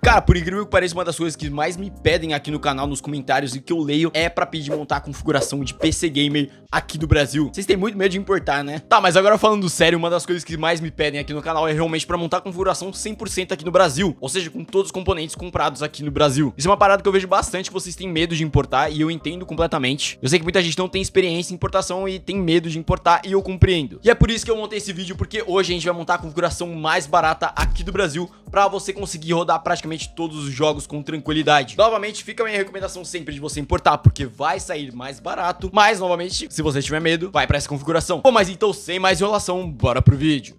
Cara, por incrível que pareça, uma das coisas que mais me pedem aqui no canal, nos comentários, e que eu leio, é pra pedir montar a configuração de PC Gamer aqui do Brasil. Vocês têm muito medo de importar, né? Tá, mas agora falando sério, uma das coisas que mais me pedem aqui no canal é realmente pra montar a configuração 100% aqui no Brasil. Ou seja, com todos os componentes comprados aqui no Brasil. Isso é uma parada que eu vejo bastante, que vocês têm medo de importar, e eu entendo completamente. Eu sei que muita gente não tem experiência em importação e tem medo de importar, e eu compreendo. E é por isso que eu montei esse vídeo, porque hoje a gente vai montar a configuração mais barata aqui do Brasil, pra você conseguir rodar praticamente todos os jogos com tranquilidade. Novamente, fica a minha recomendação sempre de você importar, porque vai sair mais barato. Mas, novamente, se você tiver medo, vai pra essa configuração. Bom, mas então, sem mais enrolação, bora pro vídeo.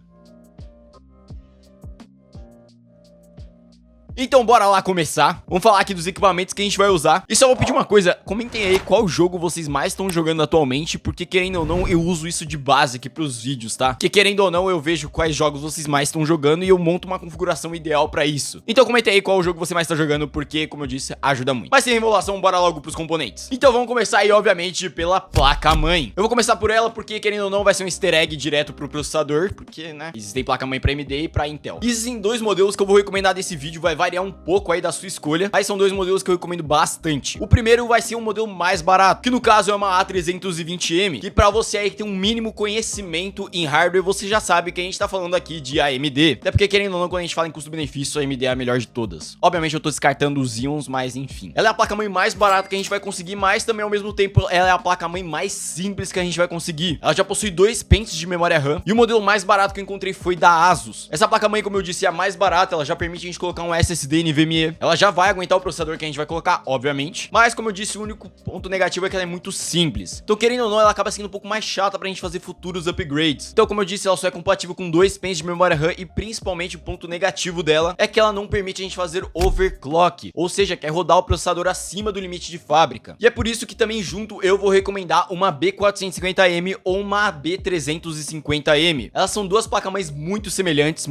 Então bora lá começar. Vamos falar aqui dos equipamentos que a gente vai usar. E só vou pedir uma coisa, comentem aí qual jogo vocês mais estão jogando atualmente, porque querendo ou não, eu uso isso de base aqui pros vídeos, tá? Porque querendo ou não, eu vejo quais jogos vocês mais estão jogando e eu monto uma configuração ideal pra isso. Então comentem aí qual jogo você mais tá jogando, porque, como eu disse, ajuda muito. Mas sem enrolação, bora logo pros componentes. Então vamos começar aí, obviamente, pela placa-mãe. Eu vou começar por ela, porque querendo ou não, vai ser um easter egg direto pro processador, porque, né, existem placa-mãe pra AMD e pra Intel. Existem dois modelos que eu vou recomendar desse vídeo, vai variar um pouco aí da sua escolha, mas são dois modelos que eu recomendo bastante. O primeiro vai ser um modelo mais barato, que no caso é uma A320M, que pra você aí que tem um mínimo conhecimento em hardware, você já sabe que a gente tá falando aqui de AMD. Até porque, querendo ou não, quando a gente fala em custo-benefício, a AMD é a melhor de todas. Obviamente eu tô descartando os Xeons, mas enfim. Ela é a placa-mãe mais barata que a gente vai conseguir, mas também ao mesmo tempo ela é a placa-mãe mais simples que a gente vai conseguir. Ela já possui 2 pentes de memória RAM, e o modelo mais barato que eu encontrei foi da Asus. Essa placa-mãe, como eu disse, é a mais barata, ela já permite a gente colocar um SSD NVMe. Ela já vai aguentar o processador que a gente vai colocar, obviamente. Mas, como eu disse, o único ponto negativo é que ela é muito simples. Então, querendo ou não, ela acaba sendo um pouco mais chata pra gente fazer futuros upgrades. Então, como eu disse, ela só é compatível com 2 pentes de memória RAM e, principalmente, o ponto negativo dela é que ela não permite a gente fazer overclock. Ou seja, quer rodar o processador acima do limite de fábrica. E é por isso que também junto eu vou recomendar uma B450M ou uma B350M. Elas são duas placas-mães muito semelhantes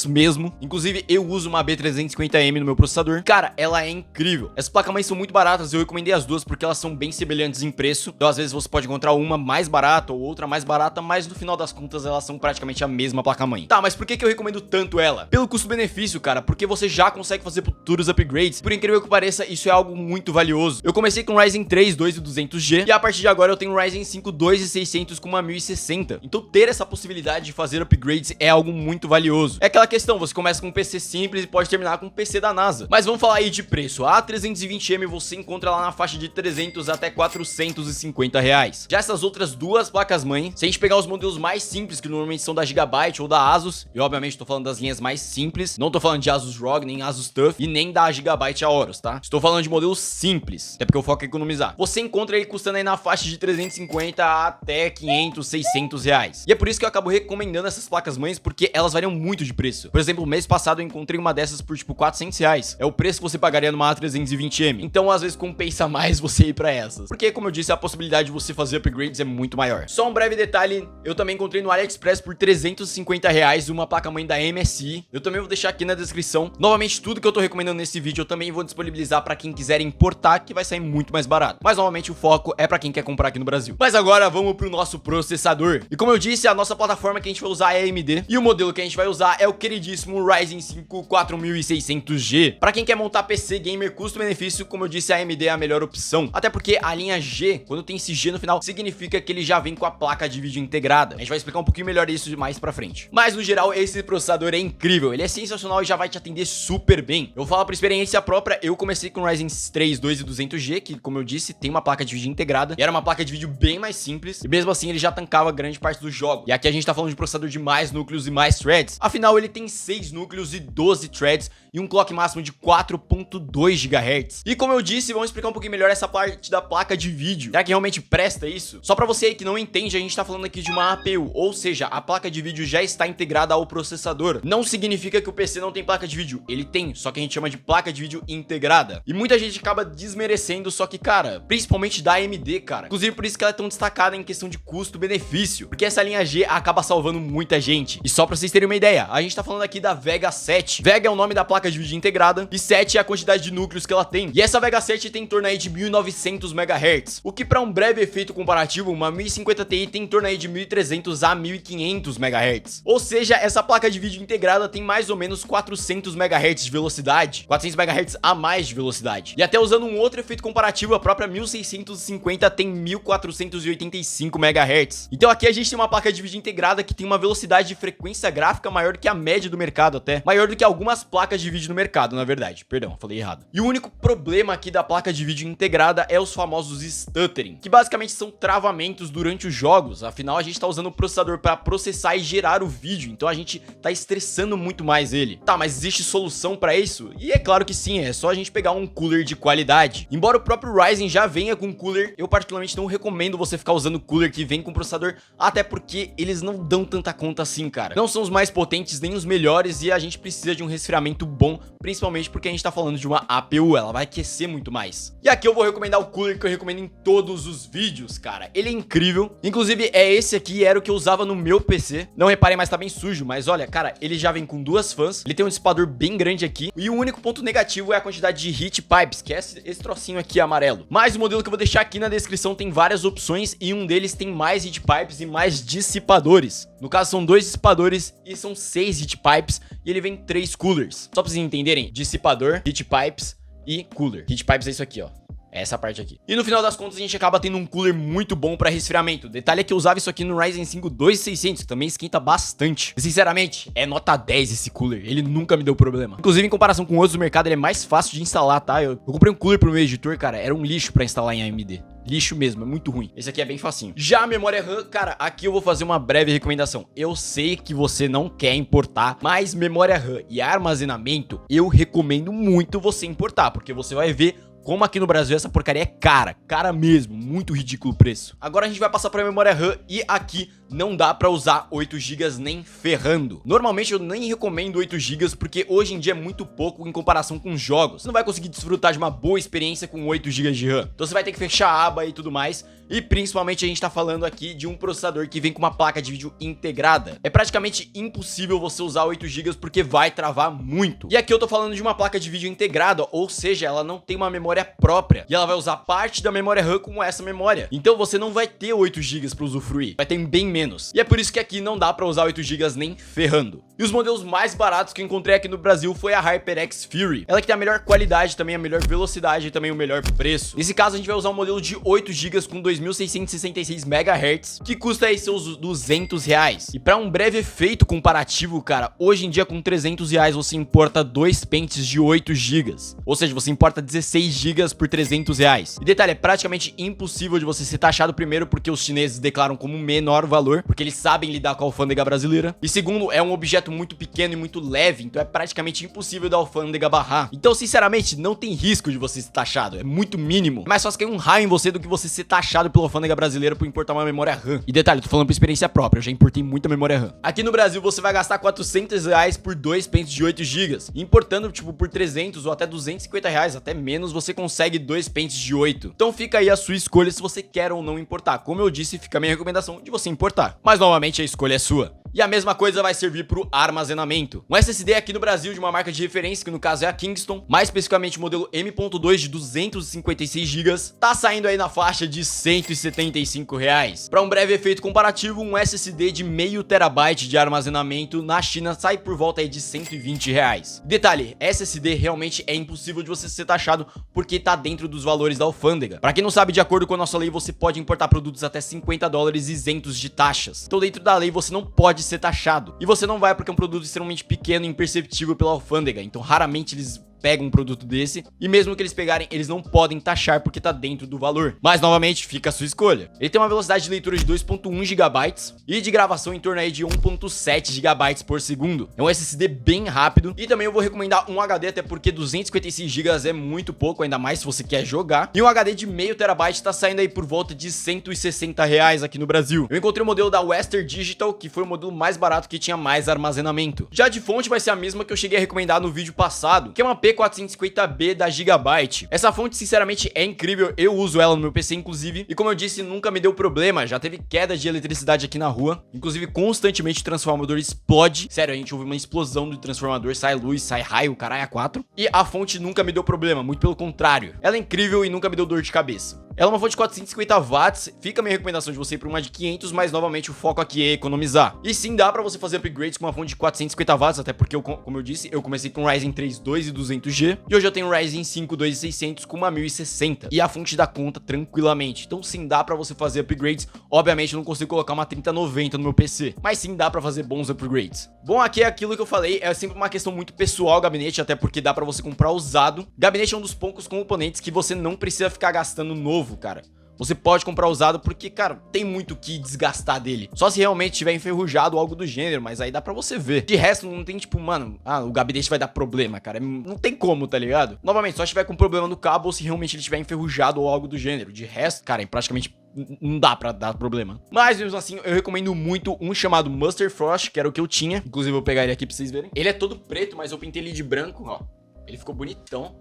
mesmo. Inclusive, eu uso uma B350M no meu processador. Cara, ela é incrível. Essas placas-mães são muito baratas, eu recomendei as duas porque elas são bem semelhantes em preço. Então, às vezes, você pode encontrar uma mais barata ou outra mais barata, mas no final das contas, elas são praticamente a mesma placa-mãe. Tá, mas por que eu recomendo tanto ela? Pelo custo-benefício, cara, porque você já consegue fazer futuros upgrades. Por incrível que pareça, isso é algo muito valioso. Eu comecei com o Ryzen 3 2200G e a partir de agora eu tenho o Ryzen 5 2600 com uma 1060. Então, ter essa possibilidade de fazer upgrades é algo muito valioso. É aquela questão, você começa com um PC simples e pode terminar com um PC da NASA. Mas vamos falar aí de preço. A A320M você encontra lá na faixa de 300 até 450 reais. Já essas outras duas placas-mãe, se a gente pegar os modelos mais simples, que normalmente são da Gigabyte ou da Asus, e obviamente tô falando das linhas mais simples, não tô falando de Asus ROG, nem Asus TUF, e nem da Gigabyte Aorus, tá? Estou falando de modelos simples, até porque o foco é economizar. Você encontra ele custando aí na faixa de 350 até 500, 600 reais. E é por isso que eu acabo recomendando essas placas-mães, porque elas variam muito de preço. Por exemplo, mês passado eu encontrei uma dessas por tipo 400 reais. É o preço que você pagaria numa A320M. Então, às vezes, compensa mais você ir pra essas. Porque, como eu disse, a possibilidade de você fazer upgrades é muito maior. Só um breve detalhe, eu também encontrei no AliExpress por 350 reais uma placa-mãe da MSI. Eu também vou deixar aqui na descrição. Novamente, tudo que eu tô recomendando nesse vídeo, eu também vou disponibilizar pra quem quiser importar, que vai sair muito mais barato. Mas, novamente, o foco é pra quem quer comprar aqui no Brasil. Mas agora, vamos pro nosso processador. E como eu disse, a nossa plataforma que a gente vai usar é a AMD. E o modelo que a gente vai usar é o queridíssimo Ryzen 5 4600G. Pra quem quer montar PC gamer custo-benefício, como eu disse, a AMD é a melhor opção. Até porque a linha G, quando tem esse G no final, significa que ele já vem com a placa de vídeo integrada. A gente vai explicar um pouquinho melhor isso mais pra frente. Mas, no geral, esse processador é incrível. Ele é sensacional e já vai te atender super bem. Eu vou falar por experiência própria, eu comecei com o Ryzen 3 2200G, que, como eu disse, tem uma placa de vídeo integrada. E era uma placa de vídeo bem mais simples. E mesmo assim, ele já tancava grande parte do jogo. E aqui a gente tá falando de processador de mais núcleos e mais threads. Afinal, ele tem 6 núcleos e 12 threads e um clock máximo de 4.2 GHz. E como eu disse, vamos explicar um pouquinho melhor essa parte da placa de vídeo. Será que realmente presta isso? Só pra você aí que não entende, a gente tá falando aqui de uma APU, ou seja, a placa de vídeo já está integrada ao processador. Não significa que o PC não tem placa de vídeo, ele tem, só que a gente chama de placa de vídeo integrada. E muita gente acaba desmerecendo, só que, cara, principalmente da AMD, cara. Inclusive por isso que ela é tão destacada em questão de custo-benefício, porque essa linha G acaba salvando muita gente. E só pra vocês terem uma ideia, a gente tá falando aqui da Vega 7. Vega é o nome da placa placa de vídeo integrada e 7 é a quantidade de núcleos que ela tem. E essa Vega 7 tem em torno aí de 1900 MHz, o que para um breve efeito comparativo, uma 1050 Ti tem em torno aí de 1300 a 1500 MHz. Ou seja, essa placa de vídeo integrada tem mais ou menos 400 MHz de velocidade, 400 MHz a mais de velocidade. E até usando um outro efeito comparativo, a própria 1650 tem 1485 MHz. Então aqui a gente tem uma placa de vídeo integrada que tem uma velocidade de frequência gráfica maior do que a média do mercado, até maior do que algumas placas de vídeo no mercado, na verdade. Perdão, falei errado. E o único problema aqui da placa de vídeo integrada é os famosos stuttering, que basicamente são travamentos durante os jogos. Afinal, a gente tá usando o processador para processar e gerar o vídeo, então a gente tá estressando muito mais ele. Tá, mas existe solução para isso? E é claro que sim, é só a gente pegar um cooler de qualidade. Embora o próprio Ryzen já venha com cooler, eu particularmente não recomendo você ficar usando cooler que vem com processador, até porque eles não dão tanta conta assim, cara. Não são os mais potentes nem os melhores e a gente precisa de um resfriamento bom, principalmente porque a gente tá falando de uma APU, ela vai aquecer muito mais. E aqui eu vou recomendar o cooler que eu recomendo em todos os vídeos, cara. Ele é incrível. Inclusive, é esse aqui, era o que eu usava no meu PC. Não reparem, mas tá bem sujo, mas olha, cara, ele já vem com duas fãs, ele tem um dissipador bem grande aqui, e o único ponto negativo é a quantidade de heat pipes, que é esse trocinho aqui amarelo. Mas o modelo que eu vou deixar aqui na descrição tem várias opções, e um deles tem mais heat pipes e mais dissipadores. No caso, são 2 dissipadores e são 6 heat pipes, e ele vem 3 coolers. Só pra vocês entenderem, dissipador, heat pipes e cooler. Heat pipes é isso aqui, ó. Essa parte aqui. E no final das contas a gente acaba tendo um cooler muito bom pra resfriamento. Detalhe é que eu usava isso aqui no Ryzen 5 2600, que também esquenta bastante. E, sinceramente, é nota 10 esse cooler. Ele nunca me deu problema. Inclusive, em comparação com outros do mercado, ele é mais fácil de instalar, tá? Eu comprei um cooler pro meu editor, cara. Era um lixo pra instalar em AMD. Lixo mesmo, é muito ruim. Esse aqui é bem facinho. Já a memória RAM, cara, aqui eu vou fazer uma breve recomendação. Eu sei que você não quer importar, mas memória RAM e armazenamento, eu recomendo muito você importar, porque você vai ver como aqui no Brasil essa porcaria é cara mesmo, muito ridículo o preço. Agora a gente vai passar pra memória RAM e aqui não dá pra usar 8 GB nem ferrando. Normalmente eu nem recomendo 8 GB porque hoje em dia é muito pouco em comparação com os jogos. Você não vai conseguir desfrutar de uma boa experiência com 8 GB de RAM. Então você vai ter que fechar a aba e tudo mais. E principalmente a gente tá falando aqui de um processador que vem com uma placa de vídeo integrada. É praticamente impossível você usar 8 GB porque vai travar muito. E aqui eu tô falando de uma placa de vídeo integrada, ou seja, ela não tem uma memória própria. E ela vai usar parte da memória RAM com essa memória. Então você não vai ter 8 GB pra usufruir. Vai ter bem menos. E é por isso que aqui não dá pra usar 8 GB nem ferrando. E os modelos mais baratos que eu encontrei aqui no Brasil foi a HyperX Fury. Ela que tem a melhor qualidade, também a melhor velocidade e também o melhor preço. Nesse caso a gente vai usar um modelo de 8 GB com 2666 MHz, que custa aí seus R$200. E para um breve efeito comparativo, cara, hoje em dia com R$300 você importa 2 pentes de 8 GB. Ou seja, você importa 16 GB por R$300. E detalhe, é praticamente impossível de você ser taxado, primeiro porque os chineses declaram como menor valor, porque eles sabem lidar com a alfândega brasileira. E segundo, é um objeto muito pequeno e muito leve, então é praticamente impossível da alfândega barrar. Então, sinceramente, não tem risco de você ser taxado, é muito mínimo. É mais fácil cair um raio em você do que você ser taxado pela alfândega brasileira por importar uma memória RAM. E detalhe, tô falando por experiência própria, eu já importei muita memória RAM. Aqui no Brasil você vai gastar R$400 por 2 pentes de 8 GB. Importando, tipo, por 300 ou até R$250, até menos, você consegue 2 pentes de 8. Então fica aí a sua escolha se você quer ou não importar. Como eu disse, fica a minha recomendação de você importar. Mas novamente a escolha é sua. E a mesma coisa vai servir para o armazenamento. Um SSD aqui no Brasil de uma marca de referência, que no caso é a Kingston, mais especificamente o modelo M.2 de 256 GB, tá saindo aí na faixa de R$175. Para um breve efeito comparativo, um SSD de meio terabyte de armazenamento na China sai por volta aí de R$120. Detalhe, SSD realmente é impossível de você ser taxado porque tá dentro dos valores da alfândega. Para quem não sabe, de acordo com a nossa lei, você pode importar produtos até $50 isentos de taxas. Então dentro da lei você não pode ser taxado. E você não vai porque é um produto extremamente pequeno e imperceptível pela alfândega. Então raramente eles pegam um produto desse, e mesmo que eles pegarem, eles não podem taxar porque tá dentro do valor. Mas novamente, fica a sua escolha. Ele tem uma velocidade de leitura de 2.1 GB e de gravação em torno aí de 1.7 GB por segundo. É um SSD bem rápido, e também eu vou recomendar um HD, até porque 256 GB é muito pouco, ainda mais se você quer jogar. E um HD de meio terabyte tá saindo aí por volta de R$160 aqui no Brasil. Eu encontrei o modelo da Western Digital, que foi o modelo mais barato que tinha mais armazenamento. Já de fonte vai ser a mesma que eu cheguei a recomendar no vídeo passado, que é uma P450B da Gigabyte. Essa fonte, sinceramente, é incrível. Eu uso ela no meu PC, inclusive. E como eu disse, nunca me deu problema. Já teve queda de eletricidade aqui na rua. Inclusive, constantemente o transformador explode. Sério, a gente ouve uma explosão do transformador. Sai luz, sai raio, caralho, A4. E a fonte nunca me deu problema. Muito pelo contrário. Ela é incrível e nunca me deu dor de cabeça. Ela é uma fonte de 450 watts, fica a minha recomendação de você ir para uma de 500, mas novamente o foco aqui é economizar. E sim, dá para você fazer upgrades com uma fonte de 450 watts, até porque, como eu disse, eu comecei com Ryzen 3 2200G e hoje eu tenho Ryzen 5 2600 com uma 1060 e a fonte dá conta tranquilamente. Então sim, dá para você fazer upgrades. Obviamente eu não consigo colocar uma 3090 no meu PC, mas sim dá para fazer bons upgrades. Bom, aqui é aquilo que eu falei, é sempre uma questão muito pessoal o gabinete, até porque dá para você comprar usado. Gabinete é um dos poucos componentes que você não precisa ficar gastando novo, cara. Você pode comprar usado porque, cara, tem muito o que desgastar dele. Só se realmente tiver enferrujado ou algo do gênero, mas aí dá pra você ver. De resto, não tem tipo, mano, o gabinete vai dar problema, cara. Não tem como, tá ligado? Novamente, só se tiver com problema no cabo ou se realmente ele tiver enferrujado ou algo do gênero. De resto, cara, praticamente não dá pra dar problema. Mas mesmo assim, eu recomendo muito um chamado Muster Frost, que era o que eu tinha. Inclusive, eu vou pegar ele aqui pra vocês verem. Ele é todo preto, mas eu pintei ele de branco, ó. Ele ficou bonitão.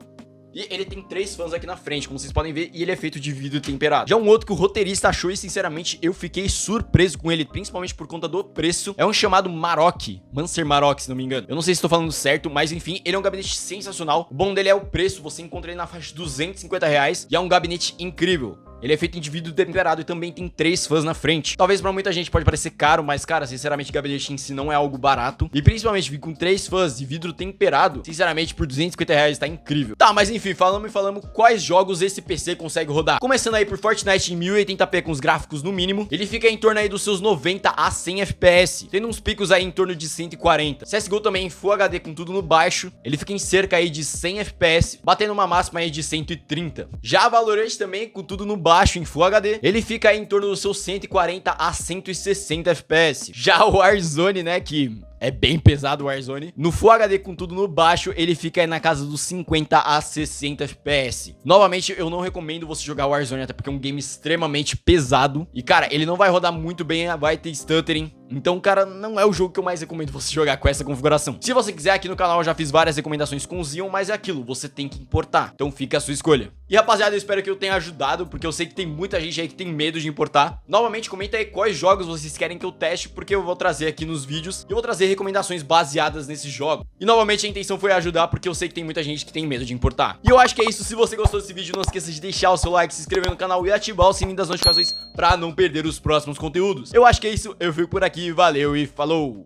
E ele tem 3 fãs aqui na frente, como vocês podem ver, e ele é feito de vidro temperado. Já um outro que o roteirista achou e, sinceramente, eu fiquei surpreso com ele, principalmente por conta do preço, é um chamado Maroc, Mancer Maroc, se não me engano. Eu não sei se estou falando certo, mas enfim, ele é um gabinete sensacional. O bom dele é o preço, você encontra ele na faixa de R$250 e é um gabinete incrível. Ele é feito em vidro temperado e também tem 3 fãs na frente. Talvez pra muita gente pode parecer caro, mas cara, sinceramente, gabinete em si não é algo barato. E principalmente vir com 3 fãs de vidro temperado, sinceramente, por R$250 tá incrível. Tá, mas enfim, falamos quais jogos esse PC consegue rodar. Começando aí por Fortnite em 1080p com os gráficos no mínimo, ele fica em torno aí dos seus 90 a 100 FPS, tendo uns picos aí em torno de 140. CSGO também em Full HD com tudo no baixo, ele fica em cerca aí de 100 FPS, batendo uma máxima aí de 130. Já Valorant também com tudo no baixo em Full HD, ele fica aí em torno dos seus 140 a 160 FPS. Já o Warzone, né, que é bem pesado o Warzone, no Full HD com tudo no baixo, ele fica aí na casa dos 50 a 60 FPS. Novamente, eu não recomendo você jogar o Warzone, até porque é um game extremamente pesado. E, cara, ele não vai rodar muito bem, vai ter stuttering. Então, cara, não é o jogo que eu mais recomendo você jogar com essa configuração. Se você quiser, aqui no canal eu já fiz várias recomendações com o Xeon, mas é aquilo, você tem que importar. Então fica a sua escolha. E, rapaziada, eu espero que eu tenha ajudado, porque eu sei que tem muita gente aí que tem medo de importar. Novamente, comenta aí quais jogos vocês querem que eu teste, porque eu vou trazer aqui nos vídeos. E eu vou trazer recomendações baseadas nesses jogos. E, novamente, a intenção foi ajudar, porque eu sei que tem muita gente que tem medo de importar. E eu acho que é isso. Se você gostou desse vídeo, não esqueça de deixar o seu like, se inscrever no canal e ativar o sininho das notificações pra não perder os próximos conteúdos. Eu acho que é isso. Eu fico por aqui. Valeu e falou!